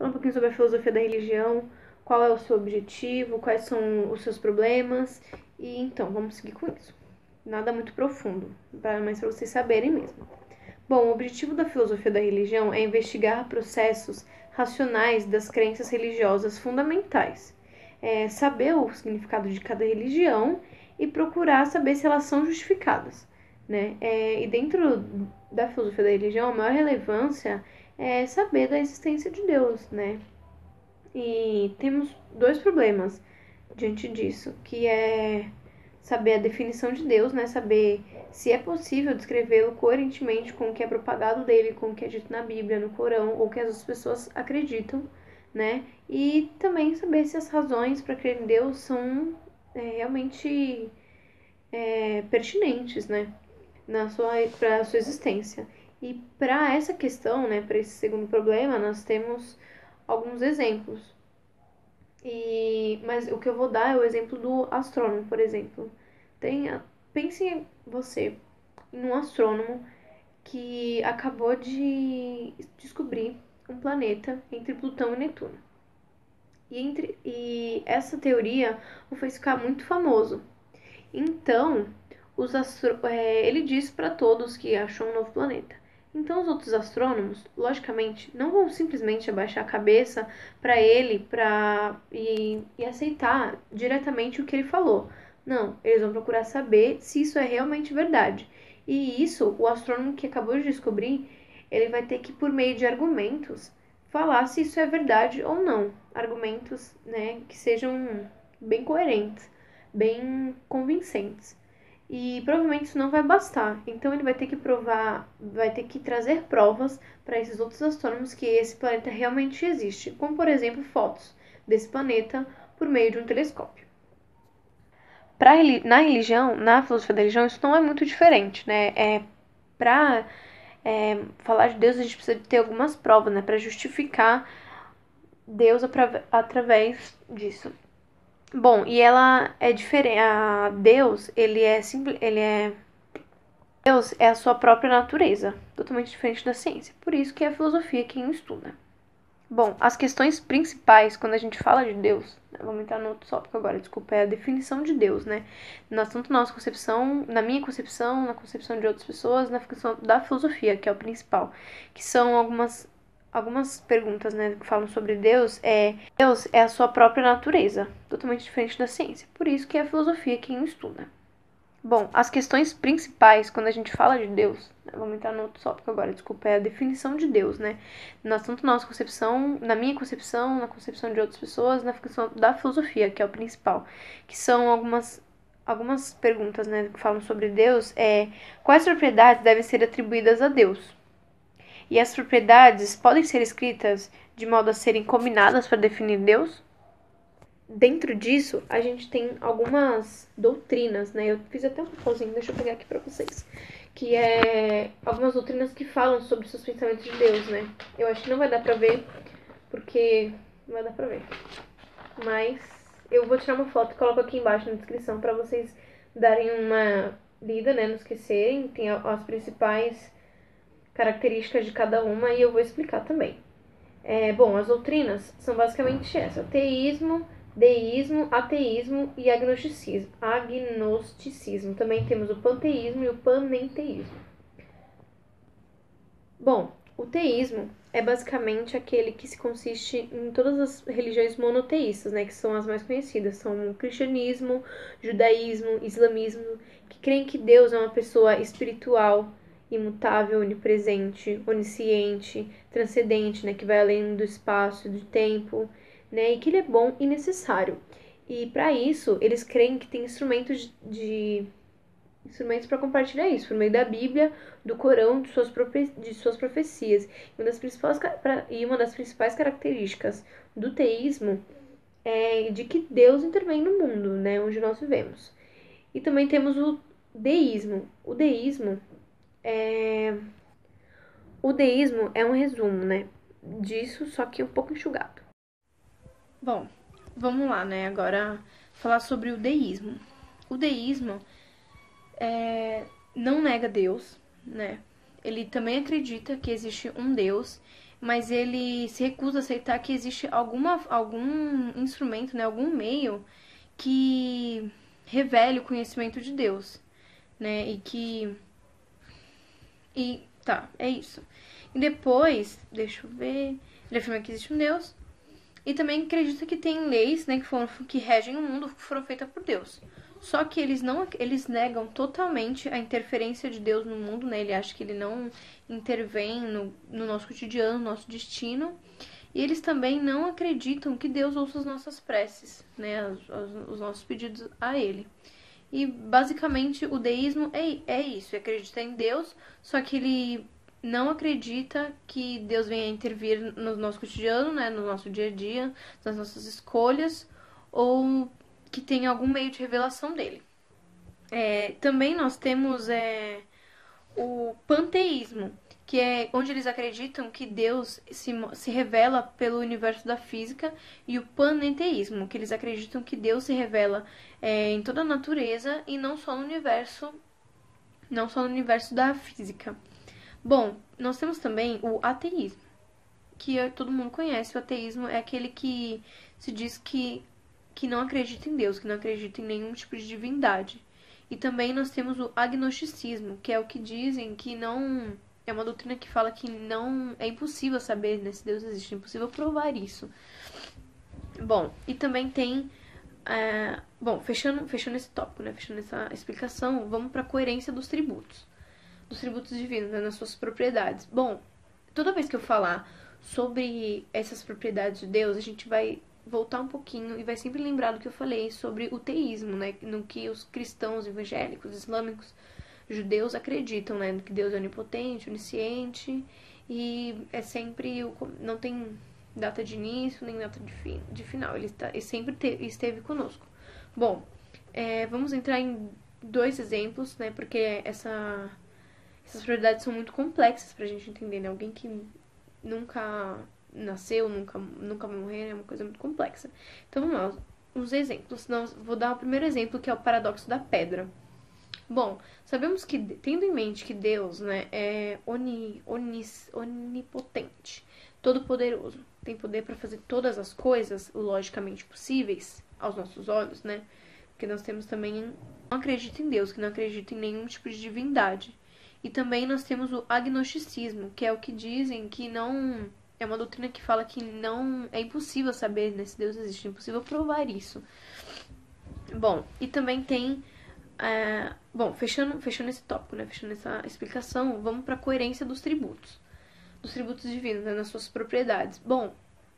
falar um pouquinho sobre a filosofia da religião, qual é o seu objetivo, quais são os seus problemas. E então, vamos seguir com isso. Nada muito profundo, mas para vocês saberem mesmo. Bom, o objetivo da filosofia da religião é investigar processos racionais das crenças religiosas fundamentais, saber o significado de cada religião e procurar saber se elas são justificadas, né? E dentro da filosofia da religião, a maior relevância é saber da existência de Deus, né? E temos dois problemas diante disso, que é saber a definição de Deus, né? Saber se é possível descrevê-lo coerentemente com o que é propagado dele, com o que é dito na Bíblia, no Corão, ou que as outras pessoas acreditam, né? E também saber se as razões para crer em Deus são realmente pertinentes, né? Para a sua existência. E para essa questão, né, para esse segundo problema, nós temos alguns exemplos. Mas o que eu vou dar é o exemplo do astrônomo, por exemplo. Pense você em um astrônomo que acabou de descobrir um planeta entre Plutão e Netuno. E essa teoria o fez ficar muito famoso. Então, ele disse para todos que achou um novo planeta. Então, os outros astrônomos, logicamente, não vão simplesmente abaixar a cabeça para ele e aceitar diretamente o que ele falou. Não, eles vão procurar saber se isso é realmente verdade. E isso, o astrônomo que acabou de descobrir, ele vai ter que, por meio de argumentos, falar se isso é verdade ou não. Argumentos, né, que sejam bem coerentes, bem convincentes. E provavelmente isso não vai bastar. Então ele vai ter que vai ter que trazer provas para esses outros astrônomos que esse planeta realmente existe, como por exemplo fotos desse planeta por meio de um telescópio. Na religião, na filosofia da religião, isso não é muito diferente, né? Para falar de Deus, a gente precisa ter algumas provas, né? Para justificar Deus através disso. Bom, e ela é diferente. Deus, Deus é a sua própria natureza, totalmente diferente da ciência. Por isso que é a filosofia quem o estuda. Bom, as questões principais quando a gente fala de Deus, né, vamos entrar no outro tópico agora, desculpa, é a definição de Deus, né? Tanto na nossa concepção, na minha concepção, na concepção de outras pessoas, na concepção da filosofia, que é o principal, que são algumas perguntas, né, que falam sobre Deus é a sua própria natureza, totalmente diferente da ciência. Por isso que é a filosofia quem o estuda. Bom, as questões principais quando a gente fala de Deus, né, vamos entrar no outro tópico agora, desculpa, é a definição de Deus, né? Tanto na nossa concepção, na minha concepção, na concepção de outras pessoas, na concepção da filosofia, que é o principal, que são algumas perguntas, né, que falam sobre Deus, quais propriedades devem ser atribuídas a Deus? E as propriedades podem ser escritas de modo a serem combinadas para definir Deus? Dentro disso, a gente tem algumas doutrinas, né? Eu fiz até um pauzinho, deixa eu pegar aqui pra vocês. Que é algumas doutrinas que falam sobre os seus pensamentos de Deus, né? Eu acho que não vai dar pra ver, porque não vai dar pra ver. Mas eu vou tirar uma foto e coloco aqui embaixo na descrição pra vocês darem uma lida, né? Não esquecerem. Tem as principais características de cada uma e eu vou explicar também. Bom, as doutrinas são basicamente essa: teísmo, deísmo, ateísmo e agnosticismo. Também temos o panteísmo e o panenteísmo. Bom, o teísmo é basicamente aquele que se consiste em todas as religiões monoteístas, né, que são as mais conhecidas. São o cristianismo, judaísmo, islamismo, que creem que Deus é uma pessoa espiritual, imutável, onipresente, onisciente, transcendente, né, que vai além do espaço e do tempo, né, e que ele é bom e necessário. E para isso, eles creem que tem instrumentos para compartilhar isso, por meio da Bíblia, do Corão, de suas profecias. Uma das principais características do teísmo é de que Deus intervém no mundo, né, onde nós vivemos. E também temos o deísmo. O deísmo é um resumo, né, disso, só que um pouco enxugado. Bom, vamos lá, né, agora falar sobre o deísmo. O deísmo não nega Deus, né? ele também acredita que existe um Deus, mas ele se recusa a aceitar que existe algum instrumento, né, algum meio que revele o conhecimento de Deus, né? É isso. E depois, deixa eu ver, ele afirma que existe um Deus e também acredita que tem leis, né, que regem o mundo, que foram feitas por Deus. Só que eles negam totalmente a interferência de Deus no mundo, né? Ele acha que ele não intervém no nosso cotidiano, no nosso destino. E eles também não acreditam que Deus ouça as nossas preces, né? Os nossos pedidos a Ele. E basicamente o deísmo é isso, é acreditar em Deus, só que ele não acredita que Deus venha intervir no nosso cotidiano, né, no nosso dia a dia, nas nossas escolhas, ou que tenha algum meio de revelação dele. Também nós temos o panteísmo, que é onde eles acreditam que Deus se revela pelo universo da física, e o panenteísmo, que eles acreditam que Deus se revela em toda a natureza e não só no universo da física. Bom, nós temos também o ateísmo, que todo mundo conhece. O ateísmo é aquele que se diz que não acredita em Deus, que não acredita em nenhum tipo de divindade. E também nós temos o agnosticismo, que é o que dizem que não. É uma doutrina que fala que não. É impossível saber, né, se Deus existe, é impossível provar isso. Bom, e também tem. Bom, fechando esse tópico, né, fechando essa explicação, vamos para a coerência dos tributos. Dos tributos divinos, né, nas suas propriedades. Bom, toda vez que eu falar sobre essas propriedades de Deus, a gente vai voltar um pouquinho e vai sempre lembrar do que eu falei sobre o teísmo, né? No que os cristãos evangélicos, islâmicos, judeus acreditam, né? Que Deus é onipotente, onisciente e é sempre não tem data de início nem data de final. Ele sempre esteve conosco. Bom, vamos entrar em dois exemplos, né? Porque essas propriedades são muito complexas pra gente entender, né? Alguém que nunca nasceu, nunca vai morrer, é uma coisa muito complexa. Então vamos lá, uns exemplos. Vou dar o primeiro exemplo, que é o paradoxo da pedra. Bom, sabemos que, tendo em mente que Deus, né, é onipotente, todo-poderoso, tem poder para fazer todas as coisas logicamente possíveis aos nossos olhos, né? Porque nós temos também não acredita em Deus, que não acredita em nenhum tipo de divindade. E também nós temos o agnosticismo, que é o que dizem que não. É uma doutrina que fala que não. É impossível saber, né, se Deus existe, é impossível provar isso. Bom, e também tem. Bom, fechando esse tópico, né, fechando essa explicação, vamos para a coerência dos tributos. Dos tributos divinos, né, nas suas propriedades. Bom,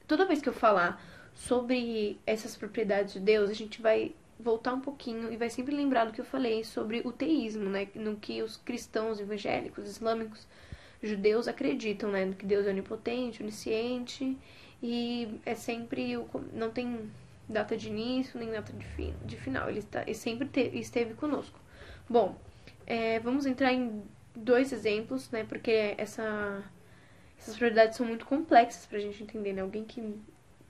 toda vez que eu falar sobre essas propriedades de Deus, a gente vai voltar um pouquinho e vai sempre lembrar do que eu falei sobre o teísmo, né? No que os cristãos evangélicos, islâmicos, judeus acreditam, né? Que Deus é onipotente, onisciente e é sempre. Não tem data de início nem data de final. Ele sempre esteve conosco. Bom, vamos entrar em dois exemplos, né? Porque essas propriedades são muito complexas pra gente entender, né? Alguém que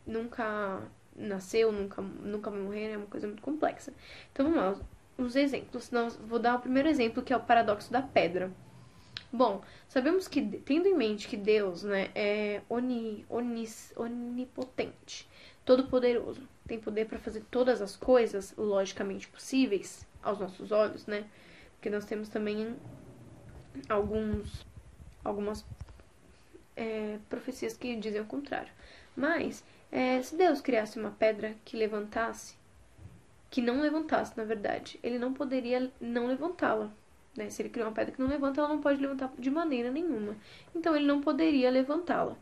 nunca nasceu, nunca vai morrer, é uma coisa muito complexa. Então vamos lá, uns exemplos. Vou dar o primeiro exemplo, que é o paradoxo da pedra. Bom, sabemos que, tendo em mente que Deus, né, é onipotente, todo-poderoso, tem poder para fazer todas as coisas logicamente possíveis aos nossos olhos, né? Porque nós temos também algumas profecias que dizem o contrário. Mas, se Deus criasse uma pedra que não levantasse, na verdade, ele não poderia não levantá-la. Né? Se ele criou uma pedra que não levanta, ela não pode levantar de maneira nenhuma. Então, ele não poderia levantá-la.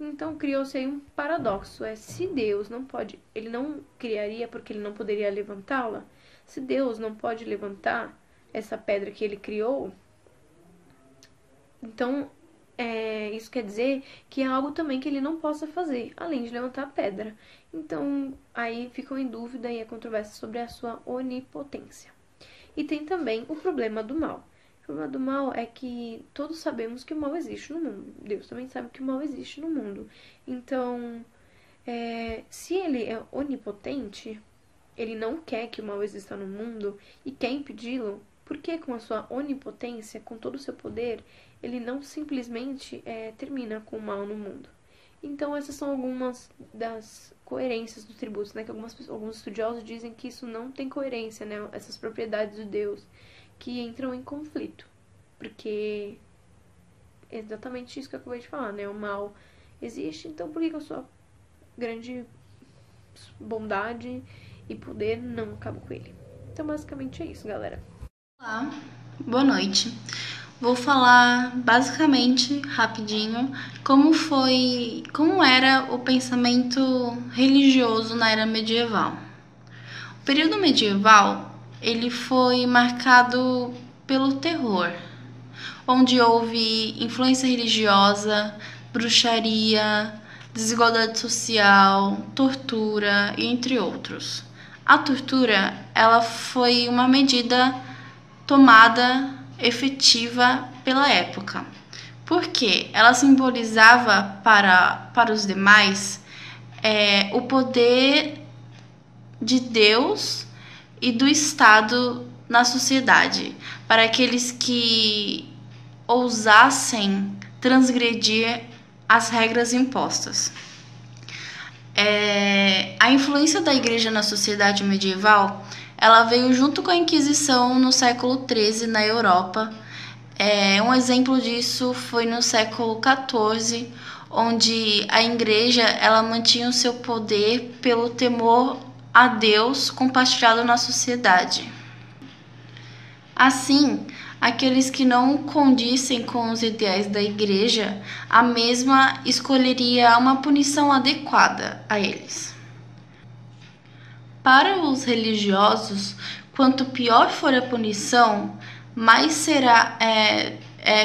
Então, criou-se aí um paradoxo. Se Deus não pode, ele não criaria porque ele não poderia levantá-la? Se Deus não pode levantar essa pedra que ele criou, então isso quer dizer que é algo também que ele não possa fazer, além de levantar a pedra. Então, aí ficam em dúvida e a controvérsia sobre a sua onipotência. E tem também o problema do mal. O problema do mal é que todos sabemos que o mal existe no mundo. Deus também sabe que o mal existe no mundo. Então, se ele é onipotente, ele não quer que o mal exista no mundo e quer impedi-lo, porque com a sua onipotência, com todo o seu poder, ele não simplesmente termina com o mal no mundo. Então essas são algumas das coerências dos tributos, né? Que alguns estudiosos dizem que isso não tem coerência, né? Essas propriedades de Deus que entram em conflito. Porque é exatamente isso que eu acabei de falar, né? O mal existe, então por que a sua grande bondade e poder não acaba com ele? Então basicamente é isso, galera. Olá, boa noite. Vou falar basicamente, rapidinho, como era o pensamento religioso na era medieval. O período medieval, ele foi marcado pelo terror, onde houve influência religiosa, bruxaria, desigualdade social, tortura, entre outros. A tortura, ela foi uma medida tomada efetiva pela época, porque ela simbolizava para os demais o poder de Deus e do Estado na sociedade, para aqueles que ousassem transgredir as regras impostas. A influência da igreja na sociedade medieval, ela veio junto com a Inquisição no século XIII na Europa. Um exemplo disso foi no século XIV, onde a igreja ela mantinha o seu poder pelo temor a Deus compartilhado na sociedade. Assim, aqueles que não condissem com os ideais da igreja, a mesma escolheria uma punição adequada a eles. Para os religiosos, quanto pior for a punição, mais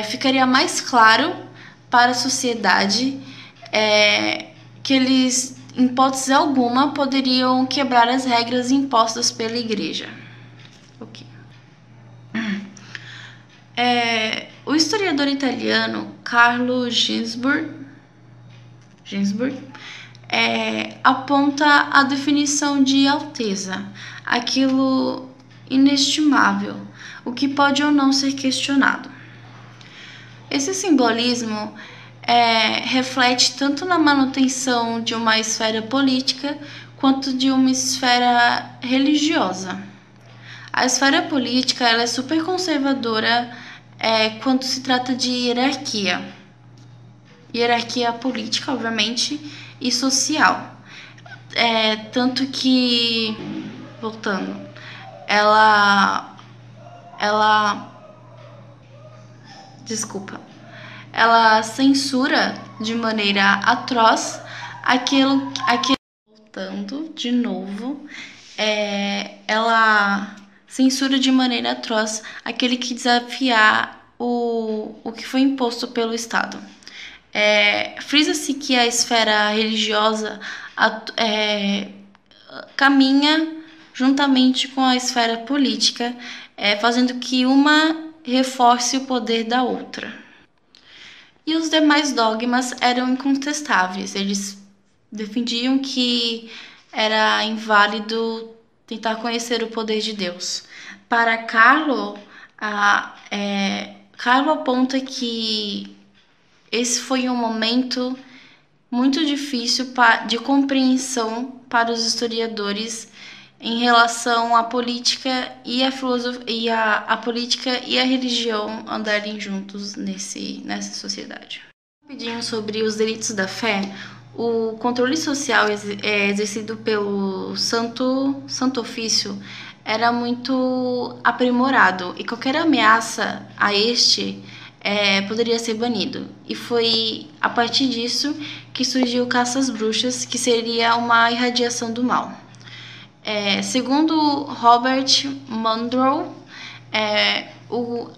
ficaria mais claro para a sociedade que eles, em hipótese alguma, poderiam quebrar as regras impostas pela igreja. Okay. O historiador italiano Carlo Ginzburg aponta a definição de alteza, aquilo inestimável, o que pode ou não ser questionado. Esse simbolismo reflete tanto na manutenção de uma esfera política quanto de uma esfera religiosa. A esfera política ela é super conservadora quando se trata de hierarquia política, obviamente, e social. Tanto que, voltando, ela censura de maneira atroz voltando de novo, ela censura de maneira atroz aquele que desafiar o que foi imposto pelo Estado. Frisa-se que a esfera religiosa caminha juntamente com a esfera política, fazendo que uma reforce o poder da outra. E os demais dogmas eram incontestáveis. Eles defendiam que era inválido tentar conhecer o poder de Deus. Para Carlo, Carlo aponta que esse foi um momento muito difícil de compreensão para os historiadores em relação à política e a filosofia, a política e a religião andarem juntos nessa sociedade. Rapidinho sobre os delitos da fé. O controle social exercido pelo Santo Ofício era muito aprimorado e qualquer ameaça a este poderia ser banido. E foi a partir disso que surgiu caça às bruxas, que seria uma irradiação do mal. Segundo Robert Monroe,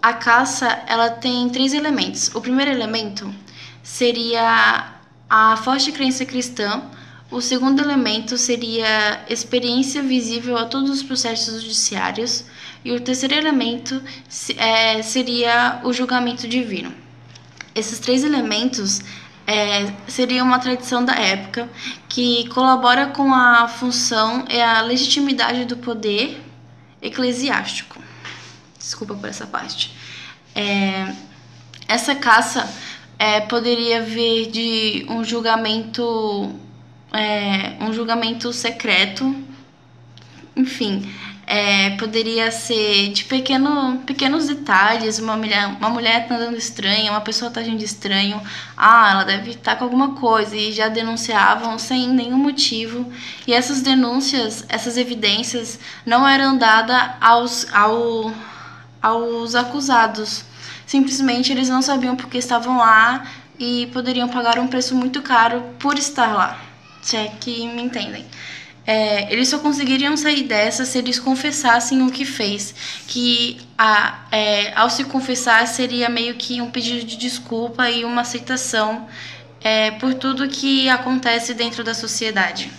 a caça ela tem 3 elementos. O primeiro elemento seria a forte crença cristã. O segundo elemento seria experiência visível a todos os processos judiciários. E o terceiro elemento seria o julgamento divino. Esses 3 elementos seria uma tradição da época que colabora com a função e a legitimidade do poder eclesiástico. Desculpa por essa parte. Essa caça poderia vir de um julgamento secreto, enfim, poderia ser de pequenos detalhes, uma mulher tá andando estranha, uma pessoa tá agindo estranho, ela deve estar com alguma coisa, e já denunciavam sem nenhum motivo, e essas denúncias, essas evidências não eram dadas aos acusados. Simplesmente eles não sabiam porque estavam lá e poderiam pagar um preço muito caro por estar lá, se é que me entendem. Eles só conseguiriam sair dessa se eles confessassem o que fez, que ao se confessar seria meio que um pedido de desculpa e uma aceitação por tudo que acontece dentro da sociedade.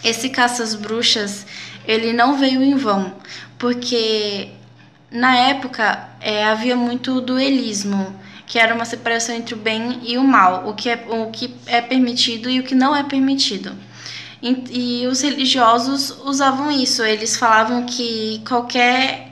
Esse caça às bruxas, ele não veio em vão, porque na época havia muito duelismo, que era uma separação entre o bem e o mal, o que é permitido e o que não é permitido. E os religiosos usavam isso, eles falavam que qualquer